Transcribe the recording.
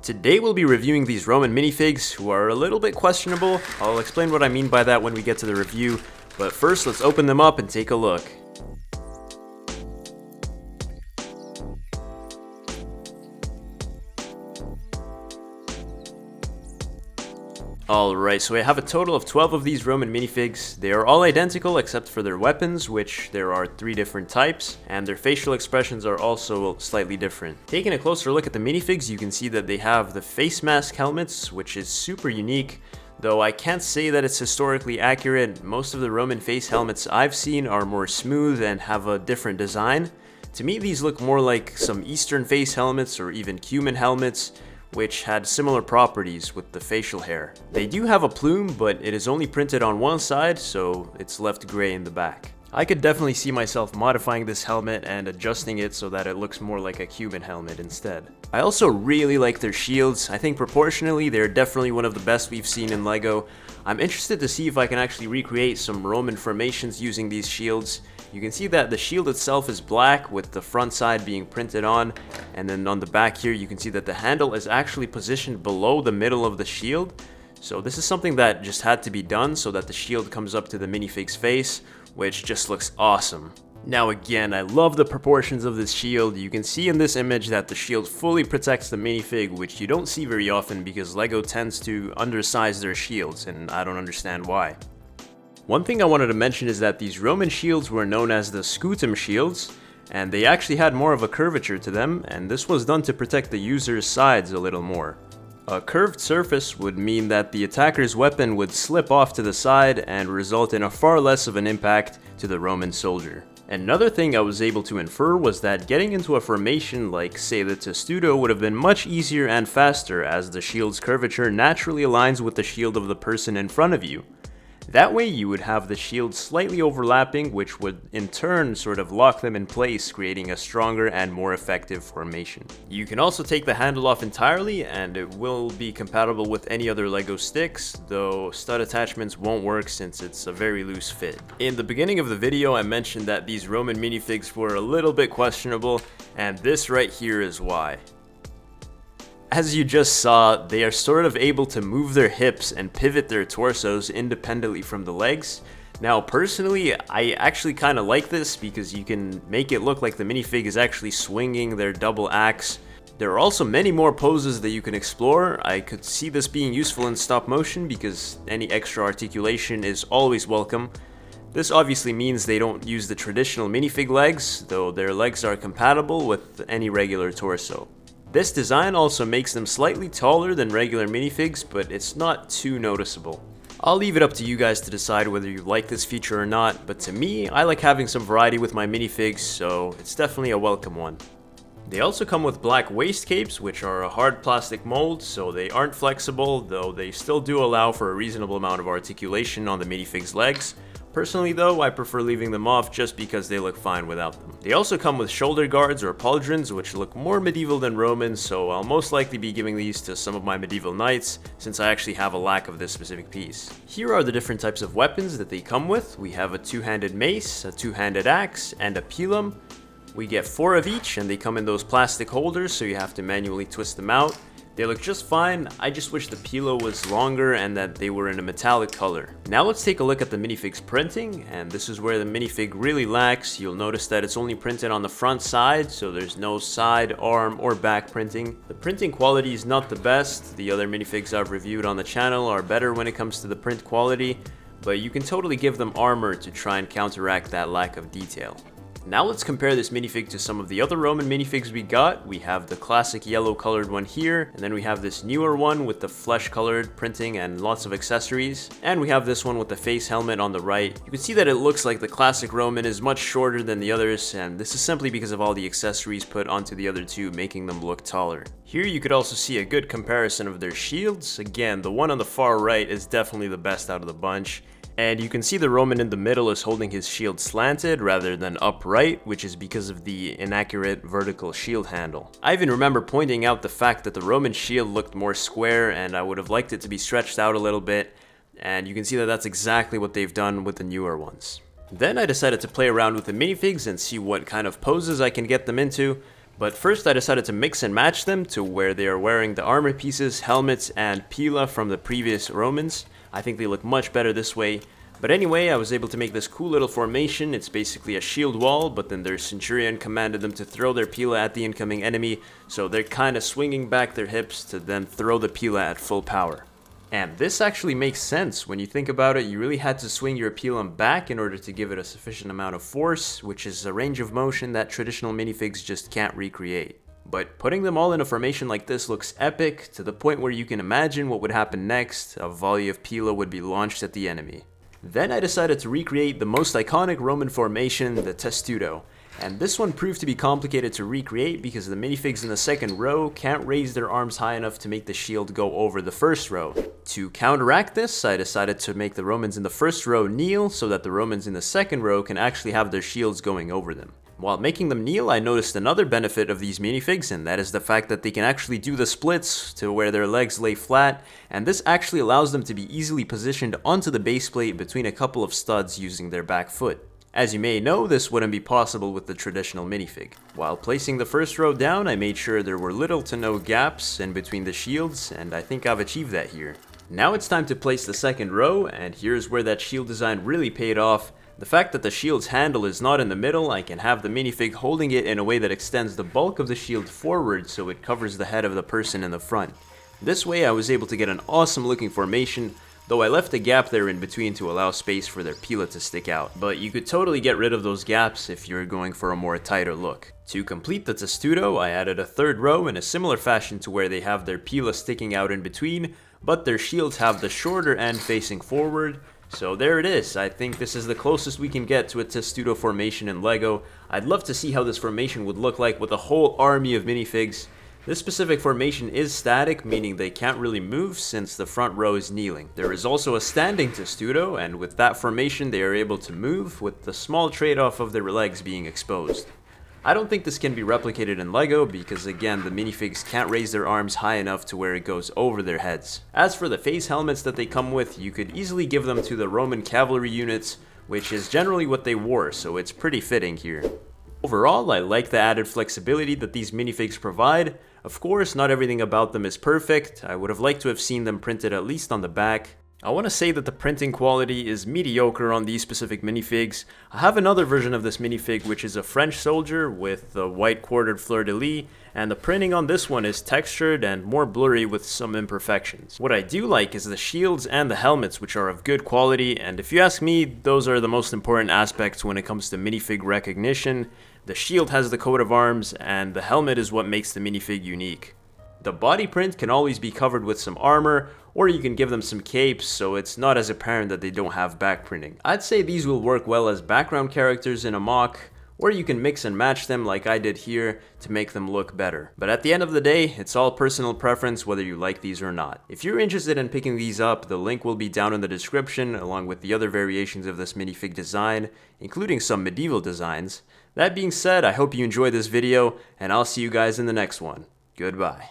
Today we'll be reviewing these Roman minifigs, who are a little bit questionable. I'll explain what I mean by that when we get to the review, but first let's open them up and take a look. Alright, so I have a total of 12 of these Roman minifigs. They are all identical except for their weapons, which there are 3 different types, and their facial expressions are also slightly different. Taking a closer look at the minifigs, you can see that they have the face mask helmets, which is super unique, though I can't say that it's historically accurate. Most of the Roman face helmets I've seen are more smooth and have a different design. To me, these look more like some Eastern face helmets or even Cuman helmets, which had similar properties with the facial hair. They do have a plume, but it is only printed on one side, so it's left gray in the back. I could definitely see myself modifying this helmet and adjusting it so that it looks more like a Cuban helmet instead. I also really like their shields. I think proportionally they're definitely one of the best we've seen in LEGO. I'm interested to see if I can actually recreate some Roman formations using these shields. You can see that the shield itself is black with the front side being printed on, and then on the back here you can see that the handle is actually positioned below the middle of the shield. So this is something that just had to be done so that the shield comes up to the minifig's face, which just looks awesome. Now again, I love the proportions of this shield. You can see in this image that the shield fully protects the minifig, which you don't see very often because LEGO tends to undersize their shields, and I don't understand why. One thing I wanted to mention is that these Roman shields were known as the scutum shields, and they actually had more of a curvature to them, and this was done to protect the user's sides a little more. A curved surface would mean that the attacker's weapon would slip off to the side and result in a far less of an impact to the Roman soldier. Another thing I was able to infer was that getting into a formation like, say, the testudo would have been much easier and faster, as the shield's curvature naturally aligns with the shield of the person in front of you. That way you would have the shield slightly overlapping, which would in turn sort of lock them in place, creating a stronger and more effective formation. You can also take the handle off entirely, and it will be compatible with any other LEGO sticks, though stud attachments won't work since it's a very loose fit. In the beginning of the video I mentioned that these Roman minifigs were a little bit questionable, and this right here is why. As you just saw, they are sort of able to move their hips and pivot their torsos independently from the legs. Now personally, I actually kind of like this because you can make it look like the minifig is actually swinging their double axe. There are also many more poses that you can explore. I could see this being useful in stop motion because any extra articulation is always welcome. This obviously means they don't use the traditional minifig legs, though their legs are compatible with any regular torso. This design also makes them slightly taller than regular minifigs, but it's not too noticeable. I'll leave it up to you guys to decide whether you like this feature or not, but to me, I like having some variety with my minifigs, so it's definitely a welcome one. They also come with black waist capes, which are a hard plastic mold, so they aren't flexible, though they still do allow for a reasonable amount of articulation on the minifig's legs. Personally though, I prefer leaving them off just because they look fine without them. They also come with shoulder guards or pauldrons, which look more medieval than Roman, so I'll most likely be giving these to some of my medieval knights, since I actually have a lack of this specific piece. Here are the different types of weapons that they come with. We have a two-handed mace, a two-handed axe, and a pilum. We get 4 of each, and they come in those plastic holders, so you have to manually twist them out. They look just fine. I just wish the pilo was longer and that they were in a metallic color. Now let's take a look at the minifig's printing, and this is where the minifig really lacks. You'll notice that it's only printed on the front side, so there's no side, arm, or back printing. The printing quality is not the best. The other minifigs I've reviewed on the channel are better when it comes to the print quality, but you can totally give them armor to try and counteract that lack of detail. Now let's compare this minifig to some of the other Roman minifigs we got. We have the classic yellow colored one here, and then we have this newer one with the flesh colored printing and lots of accessories. And we have this one with the face helmet on the right. You can see that it looks like the classic Roman is much shorter than the others, and this is simply because of all the accessories put onto the other two, making them look taller. Here you could also see a good comparison of their shields. Again, the one on the far right is definitely the best out of the bunch. And you can see the Roman in the middle is holding his shield slanted rather than upright, which is because of the inaccurate vertical shield handle. I even remember pointing out the fact that the Roman shield looked more square, and I would have liked it to be stretched out a little bit, and you can see that that's exactly what they've done with the newer ones. Then I decided to play around with the minifigs and see what kind of poses I can get them into. But first I decided to mix and match them to where they are wearing the armor pieces, helmets, and pila from the previous Romans. I think they look much better this way. But anyway, I was able to make this cool little formation. It's basically a shield wall, but then their centurion commanded them to throw their pila at the incoming enemy, so they're kind of swinging back their hips to then throw the pila at full power. And this actually makes sense. When you think about it, you really had to swing your pilum back in order to give it a sufficient amount of force, which is a range of motion that traditional minifigs just can't recreate. But putting them all in a formation like this looks epic, to the point where you can imagine what would happen next. A volley of pila would be launched at the enemy. Then I decided to recreate the most iconic Roman formation, the testudo. And this one proved to be complicated to recreate because the minifigs in the second row can't raise their arms high enough to make the shield go over the first row. To counteract this, I decided to make the Romans in the first row kneel so that the Romans in the second row can actually have their shields going over them. While making them kneel, I noticed another benefit of these minifigs, and that is the fact that they can actually do the splits to where their legs lay flat, and this actually allows them to be easily positioned onto the base plate between a couple of studs using their back foot. As you may know, this wouldn't be possible with the traditional minifig. While placing the first row down, I made sure there were little to no gaps in between the shields, and I think I've achieved that here. Now it's time to place the second row, and here's where that shield design really paid off. The fact that the shield's handle is not in the middle, I can have the minifig holding it in a way that extends the bulk of the shield forward so it covers the head of the person in the front. This way I was able to get an awesome looking formation, though I left a gap there in between to allow space for their pila to stick out. But you could totally get rid of those gaps if you're going for a more tighter look. To complete the testudo, I added a third row in a similar fashion to where they have their pila sticking out in between, but their shields have the shorter end facing forward. So there it is. I think this is the closest we can get to a testudo formation in LEGO. I'd love to see how this formation would look like with a whole army of minifigs. This specific formation is static, meaning they can't really move since the front row is kneeling. There is also a standing testudo, and with that formation they are able to move, with the small trade-off of their legs being exposed. I don't think this can be replicated in LEGO because again the minifigs can't raise their arms high enough to where it goes over their heads. As for the face helmets that they come with, you could easily give them to the Roman cavalry units, which is generally what they wore, so it's pretty fitting here. Overall, I like the added flexibility that these minifigs provide. Of course, not everything about them is perfect. I would have liked to have seen them printed at least on the back. I want to say that the printing quality is mediocre on these specific minifigs. I have another version of this minifig which is a French soldier with the white quartered fleur-de-lis, and the printing on this one is textured and more blurry with some imperfections. What I do like is the shields and the helmets, which are of good quality, and if you ask me, those are the most important aspects when it comes to minifig recognition. The shield has the coat of arms, and the helmet is what makes the minifig unique. The body print can always be covered with some armor, or you can give them some capes so it's not as apparent that they don't have back printing. I'd say these will work well as background characters in a mock, or you can mix and match them like I did here to make them look better. But at the end of the day, it's all personal preference whether you like these or not. If you're interested in picking these up, the link will be down in the description along with the other variations of this minifig design, including some medieval designs. That being said, I hope you enjoyed this video, and I'll see you guys in the next one. Goodbye.